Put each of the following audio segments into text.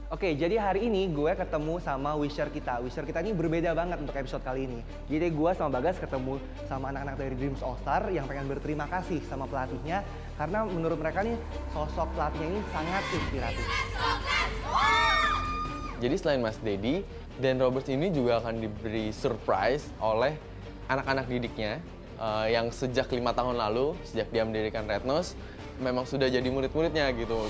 Oke, jadi hari ini gue ketemu sama wisher kita. Wisher kita ini berbeda banget untuk episode kali ini. Jadi gue sama Bagas ketemu sama anak-anak dari Dreams All Star yang pengen berterima kasih sama pelatihnya karena menurut mereka nih sosok pelatihnya ini sangat inspiratif. Jadi selain Mas Dedi, Dan Roberts ini juga akan diberi surprise oleh anak-anak didiknya yang sejak 5 tahun lalu, sejak dia mendirikan Red Nose, memang sudah jadi murid-muridnya gitu.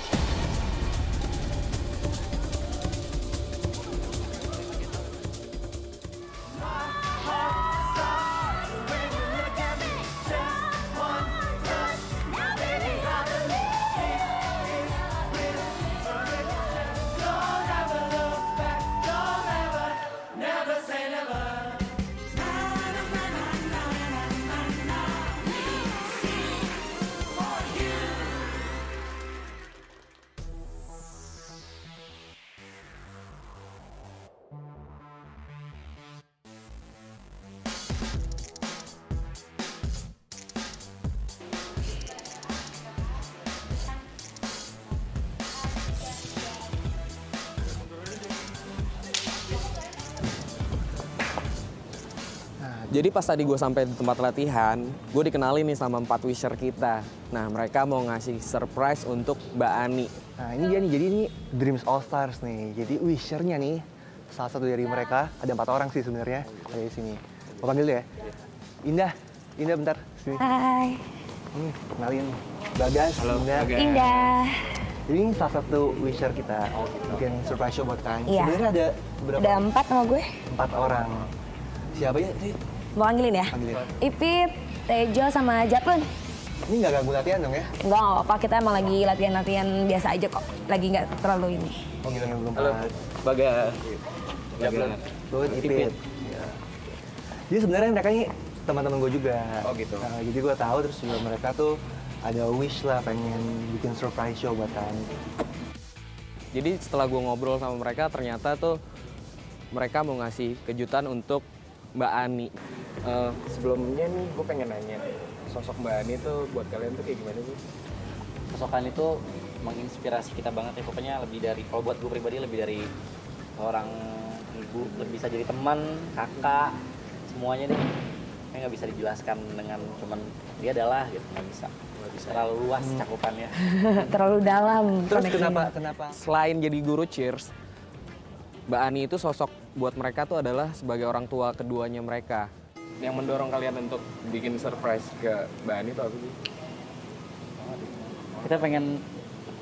Jadi pas tadi gue sampai di tempat latihan, gue dikenalin nih sama 4 wisher kita. Nah, mereka mau ngasih surprise untuk Mbak Ani. Nah ini dia nih, jadi ini Dreams All Stars nih. Jadi wishernya nih, salah satu dari mereka, ada 4 orang sih sebenarnya, ada di sini. Mau panggil dia ya? Indah, Indah bentar, sini. Hai. Nih, kenalin Bagas, Halo, Indah. Bagas. Indah. Jadi ini salah satu wisher kita, bikin surprise show buat kalian. Iya. Sebenarnya ada berapa? Ada 4 sama gue. 4 orang. Siapa ya sih? Mau panggilin ya? Panggilin. Ipit, Tejo, sama Jatlun. Ini nggak ganggu latihan dong ya? Enggak apa-apa, kita emang lagi latihan-latihan biasa aja kok. Lagi nggak terlalu ini. Oh gitu, yang belum Halo, pernah. Bagas. Buat Ipit. Ya. Jadi sebenarnya mereka ini teman-teman gue juga. Oh gitu. Nah, jadi gue tahu terus juga mereka tuh ada wish lah pengen bikin surprise show buat kalian. Jadi setelah gue ngobrol sama mereka, ternyata tuh mereka mau ngasih kejutan untuk Mbak Ani. Sebelumnya nih, gue pengen nanya, sosok Mbak Ani tuh buat kalian tuh kayak gimana sih? Sosokan itu menginspirasi kita banget ya, pokoknya lebih dari, kalau buat gue pribadi lebih dari seorang ibu, lebih bisa jadi teman, kakak, semuanya deh. Kayak nggak bisa dijelaskan dengan cuman dia adalah gitu, nggak bisa terlalu luas cakupannya. Terlalu dalam. Terus koneksinya. kenapa? Selain jadi guru cheers, Mbak Ani itu sosok buat mereka tuh adalah sebagai orang tua keduanya mereka. Yang mendorong kalian untuk bikin surprise ke Mbak Ani itu apa sih? Kita pengen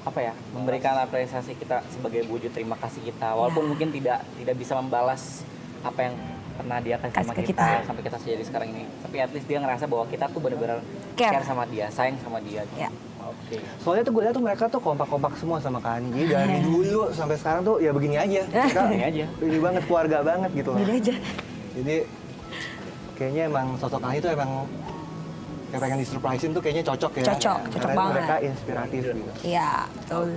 apa ya, memberikan apresiasi kita sebagai wujud terima kasih kita, walaupun mungkin tidak bisa membalas apa yang pernah dia kasih sama Kasih ke kita kita. sampai kita jadi sekarang ini, tapi at least dia ngerasa bahwa kita tuh benar-benar Care. care sama dia, sayang sama dia. Ya. Oke. Soalnya tuh gue lihat tuh mereka tuh kompak-kompak semua sama Kani. Jadi dari dulu sampai sekarang tuh ya begini aja. Mereka Ini aja. ini banget, keluarga banget gitu loh. Gini aja. Jadi kayaknya emang sosok Kani tuh emang kayak pengen disurprisein tuh kayaknya cocok ya. Cocok Karena banget. mereka inspiratif gitu. Iya, betul.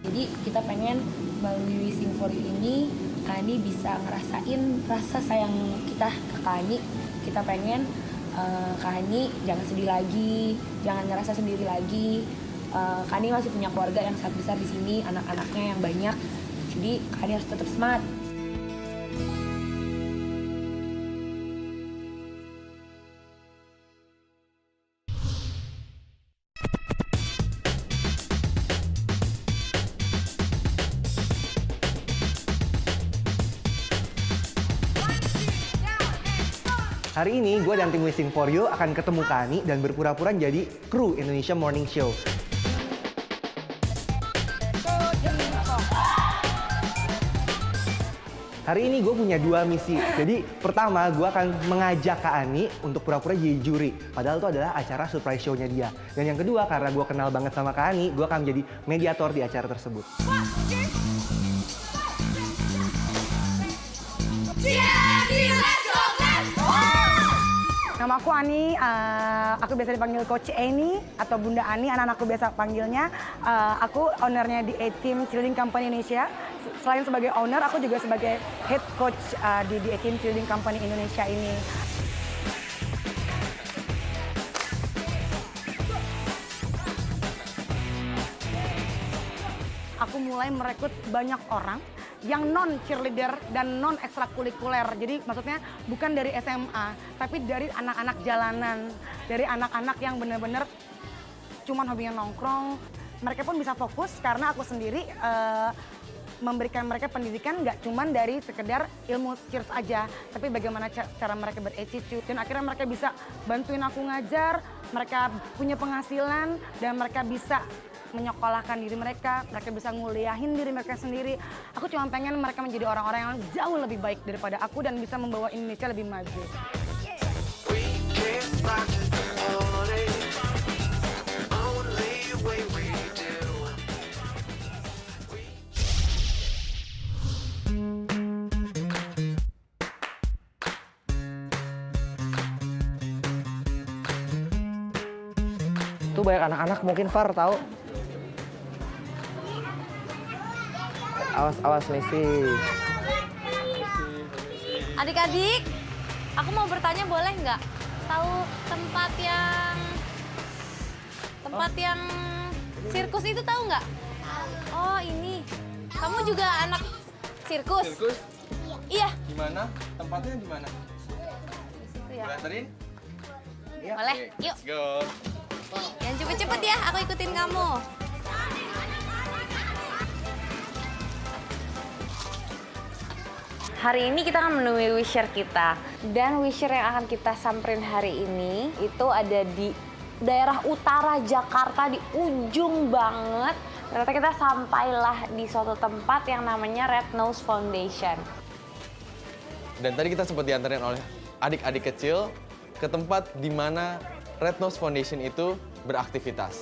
Jadi kita pengen melalui Wishing for You ini Kani bisa ngerasain rasa sayang kita ke Kani. Kita pengen Kani jangan sedih lagi, jangan ngerasa sendiri lagi. Kani masih punya keluarga yang sangat besar di sini, anak-anaknya yang banyak. Jadi Kani harus tetap semangat. Hari ini gue dan tim Wishing for You akan ketemu Kani dan berpura-pura jadi kru Indonesia Morning Show. Hari ini gue punya 2 misi. Jadi pertama gue akan mengajak Kak Ani untuk pura-pura jadi juri. Padahal itu adalah acara surprise show-nya dia. Dan yang kedua, karena gue kenal banget sama Kak Ani, gue akan menjadi mediator di acara tersebut. Nama aku Ani, aku biasa dipanggil Coach Ani atau Bunda Ani, anak-anakku biasa panggilnya. Aku ownernya di A-Team Cheerleading Company Indonesia. Selain sebagai owner, aku juga sebagai head coach di A-Team Cheerleading Company Indonesia ini. Aku mulai merekrut banyak orang yang non cheerleader dan non ekstrakurikuler. Jadi maksudnya bukan dari SMA, tapi dari anak-anak jalanan, dari anak-anak yang benar-benar cuman hobinya nongkrong. Mereka pun bisa fokus karena aku sendiri memberikan mereka pendidikan nggak cuman dari sekedar ilmu cheers aja, tapi bagaimana cara mereka berattitude, dan akhirnya mereka bisa bantuin aku ngajar, mereka punya penghasilan, dan mereka bisa menyekolahkan diri mereka bisa nguliahin diri mereka sendiri. Aku cuma pengen mereka menjadi orang-orang yang jauh lebih baik daripada aku dan bisa membawa Indonesia lebih maju. Tuh banyak anak-anak mungkin Far tahu. Awas Messi. Adik-adik, aku mau bertanya boleh nggak? Tahu tempat yang sirkus itu tahu nggak? Oh ini, kamu juga anak sirkus? Sirkus? Iya. Gimana? Tempatnya di mana? Di situ ya. Anterin? Boleh, yuk. Let's go. Yang cepet-cepet ya, aku ikutin kamu. Hari ini kita akan menemui wisher kita. Dan wisher yang akan kita samperin hari ini itu ada di daerah utara Jakarta, di ujung banget. Ternyata kita sampailah di suatu tempat yang namanya Red Nose Foundation. Dan tadi kita sempat diantarin oleh adik-adik kecil ke tempat di mana Red Nose Foundation itu beraktivitas.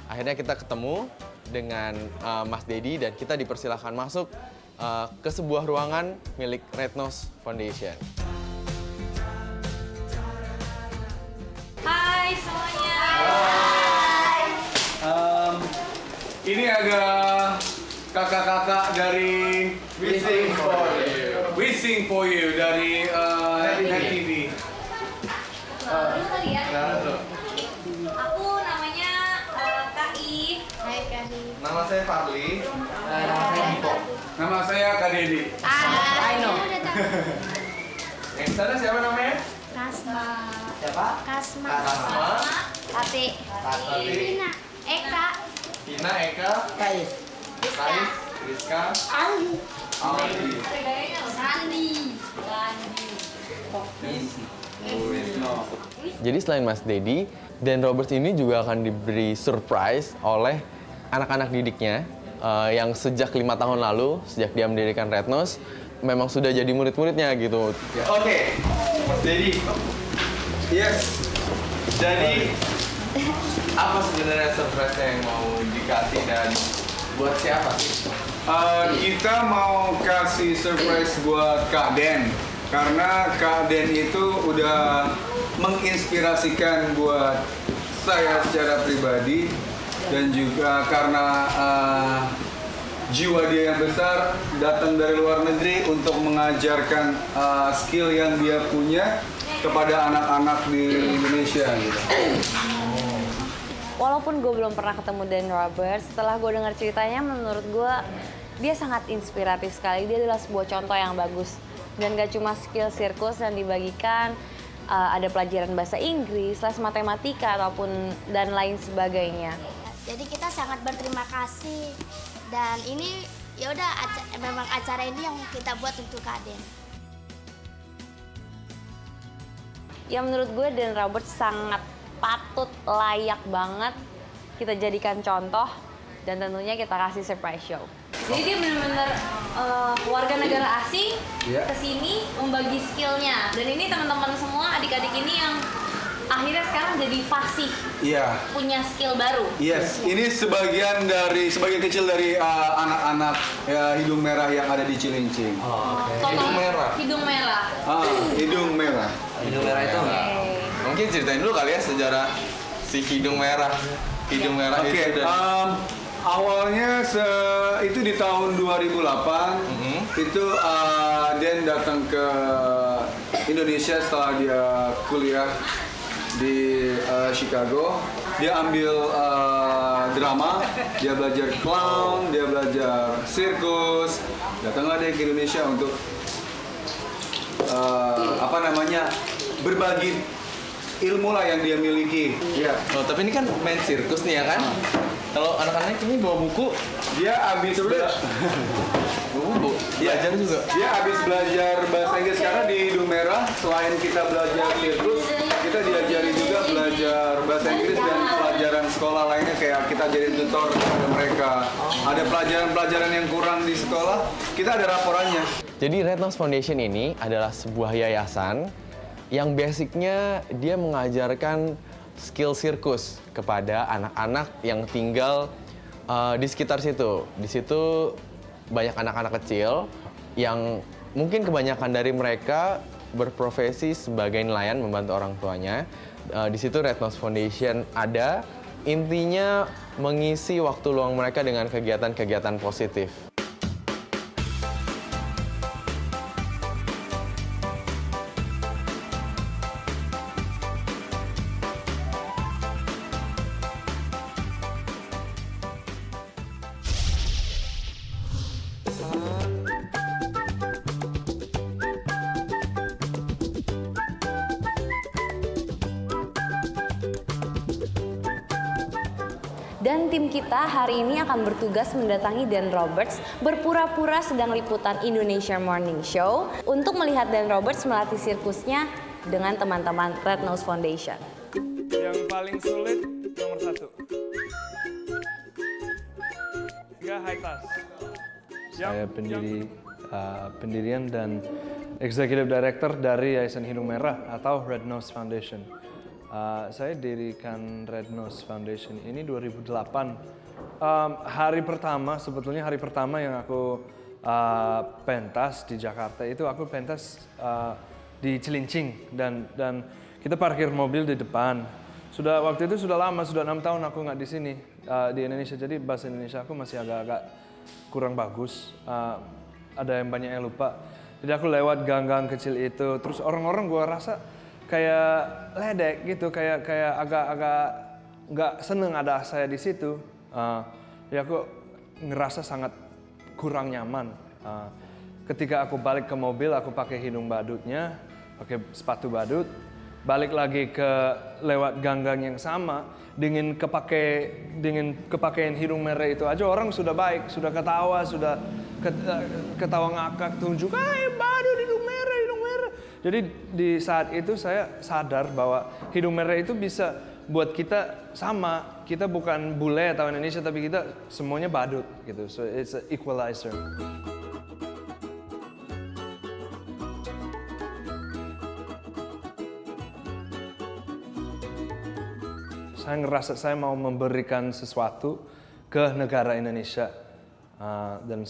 Akhirnya kita ketemu dengan Mas Dedi dan kita dipersilahkan masuk ke sebuah ruangan milik Red Nose Foundation. Hai semuanya. Ini ada kakak-kakak dari Wishing for You. Wishing for You dari Net TV. Dulu kali ya. Aku namanya Kak If. Hai Kak If. Nama saya Fadli. Nama saya Kak Dedi. Aino. Yang sana siapa namanya? Kasma. Siapa? Kasma. Kasma. Tati. Tati. Eka. Tina, Eka. Kais, Rizka. Aldi. Sandi. Jadi selain Mas Dedi, Dan Roberts ini juga akan diberi surprise oleh anak-anak didiknya yang sejak 5 tahun lalu, sejak dia mendirikan Red Nose, memang sudah jadi murid-muridnya gitu. Oke, Mas Dedi. Yes. Jadi, apa sebenarnya surprise yang mau dikasih dan buat siapa sih? Kita mau kasih surprise buat Kak Den. Karena Kak Den itu udah menginspirasikan buat saya secara pribadi. Dan juga karena jiwa dia yang besar datang dari luar negeri untuk mengajarkan skill yang dia punya kepada anak-anak di Indonesia gitu. Walaupun gue belum pernah ketemu Dan Roberts, setelah gue dengar ceritanya, menurut gue dia sangat inspiratif sekali. Dia adalah sebuah contoh yang bagus. Dan gak cuma skill sirkus yang dibagikan, ada pelajaran bahasa Inggris, les matematika, ataupun dan lain sebagainya. Jadi kita sangat berterima kasih. Dan ini ya udah memang acara ini yang kita buat untuk Kak Den. Ya menurut gue Dan Roberts sangat patut, layak banget kita jadikan contoh dan tentunya kita kasih surprise show. Jadi dia benar-benar warga negara asing kesini membagi skillnya. Dan ini teman-teman semua, adik-adik ini yang akhirnya sekarang jadi fasih, punya skill baru. Yes, ini sebagian kecil dari anak-anak hidung merah yang ada di Cilincing. Hidung merah. Hidung merah. Hidung merah. Hidung merah itu enggak? Mungkin ceritain dulu kali ya sejarah si hidung merah. Hidung merah itu dari... Awalnya itu di tahun 2008 itu Dan datang ke Indonesia setelah dia kuliah di Chicago. dia ambil drama, dia belajar clown, dia belajar sirkus. Datanglah dia ke Indonesia untuk berbagi ilmu lah yang dia miliki. Iya. Oh, tapi ini kan main sirkus nih ya kan? Kalau anak-anak ini bawa buku, Dia habis bawa buku, belajar juga. Dia habis belajar bahasa Inggris karena di Hidung Merah selain kita belajar sirkus, kita diajari juga belajar bahasa Inggris dan pelajaran sekolah lainnya kayak kita jadi tutor kepada mereka. Ada pelajaran-pelajaran yang kurang di sekolah, kita ada laporannya. Jadi Red Nose Foundation ini adalah sebuah yayasan yang basicnya dia mengajarkan skill sirkus kepada anak-anak yang tinggal di sekitar situ. Di situ banyak anak-anak kecil yang mungkin kebanyakan dari mereka berprofesi sebagai nelayan membantu orang tuanya. Di situ Red Nose Foundation ada, intinya mengisi waktu luang mereka dengan kegiatan-kegiatan positif. Dan tim kita hari ini akan bertugas mendatangi Dan Roberts berpura-pura sedang liputan Indonesia Morning Show untuk melihat Dan Roberts melatih sirkusnya dengan teman-teman Red Nose Foundation. Yang paling sulit nomor 1. 3 high touch. Saya pendirian dan Executive Director dari Yayasan Hidung Merah atau Red Nose Foundation. Saya dirikan Red Nose Foundation ini 2008. Hari pertama yang aku pentas di Jakarta itu aku pentas di Cilincing dan kita parkir mobil di depan. Waktu itu sudah lama, sudah 6 tahun aku nggak di sini di Indonesia. Jadi bahasa Indonesia aku masih agak-agak kurang bagus. Ada yang banyak yang lupa. Jadi aku lewat gang-gang kecil itu, terus orang-orang gua rasa kayak ledek gitu, kayak agak-agak nggak seneng ada saya di situ. Ya aku ngerasa sangat kurang nyaman. Ketika aku balik ke mobil, aku pakai hidung badutnya, pakai sepatu badut, balik lagi ke lewat gang-gang yang sama dengan kepakaian hidung merah itu aja orang sudah baik, sudah ketawa, ketawa ngakak, tunjuk, badut hidung merah. Jadi di saat itu saya sadar bahwa hidung merah itu bisa buat kita sama. Kita bukan bule atau Indonesia, tapi kita semuanya badut gitu. So it's an equalizer. Saya ngerasa saya mau memberikan sesuatu ke negara Indonesia. Dan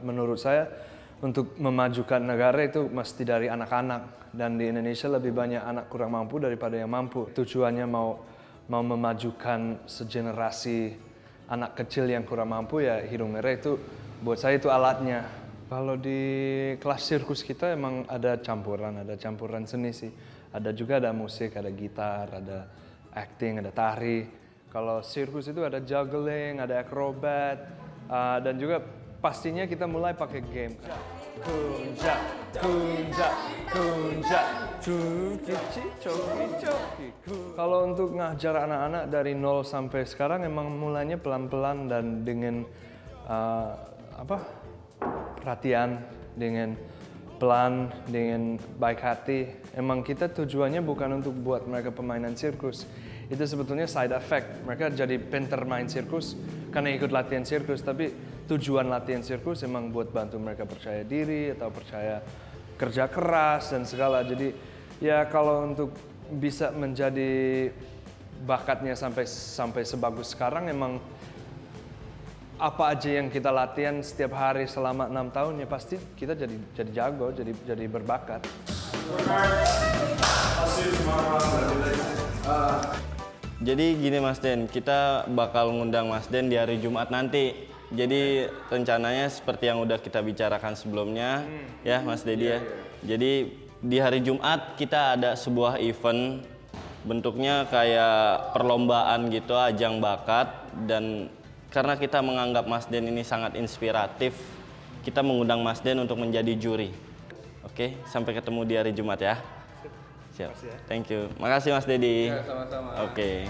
menurut saya, untuk memajukan negara itu mesti dari anak-anak. Dan di Indonesia lebih banyak anak kurang mampu daripada yang mampu. Tujuannya mau memajukan segenerasi anak kecil yang kurang mampu, ya hidung merah itu buat saya itu alatnya. Kalau di kelas sirkus kita emang ada campuran seni sih. Ada musik, ada gitar, ada acting, ada tari. Kalau sirkus itu ada juggling, ada akrobat, dan juga pastinya kita mulai pakai game. Kunja, cukici, coki. Kalau untuk ngajar anak-anak dari 0 sampai sekarang emang mulanya pelan-pelan dan dengan perhatian, dengan pelan, dengan baik hati. Emang kita tujuannya bukan untuk buat mereka pemainan sirkus. Itu sebetulnya side effect. Mereka jadi pinter main sirkus karena ikut latihan sirkus, tapi tujuan latihan sirkus emang buat bantu mereka percaya diri atau percaya kerja keras dan segala. Jadi ya kalau untuk bisa menjadi bakatnya sampai sebagus sekarang, emang apa aja yang kita latihan setiap hari selama 6 tahun ya pasti kita jadi jago, jadi berbakat. Jadi gini Mas Den, kita bakal ngundang Mas Den di hari Jumat nanti. Jadi rencananya seperti yang udah kita bicarakan sebelumnya, ya Mas Dedi ya. Jadi di hari Jumat kita ada sebuah event Bentuknya kayak perlombaan gitu, ajang bakat, dan karena kita menganggap Mas Den ini sangat inspiratif, kita mengundang Mas Den untuk menjadi juri. Oke, sampai ketemu di hari Jumat ya. Siap. Thank you. Makasih Mas Dedi. Ya, sama-sama. Oke.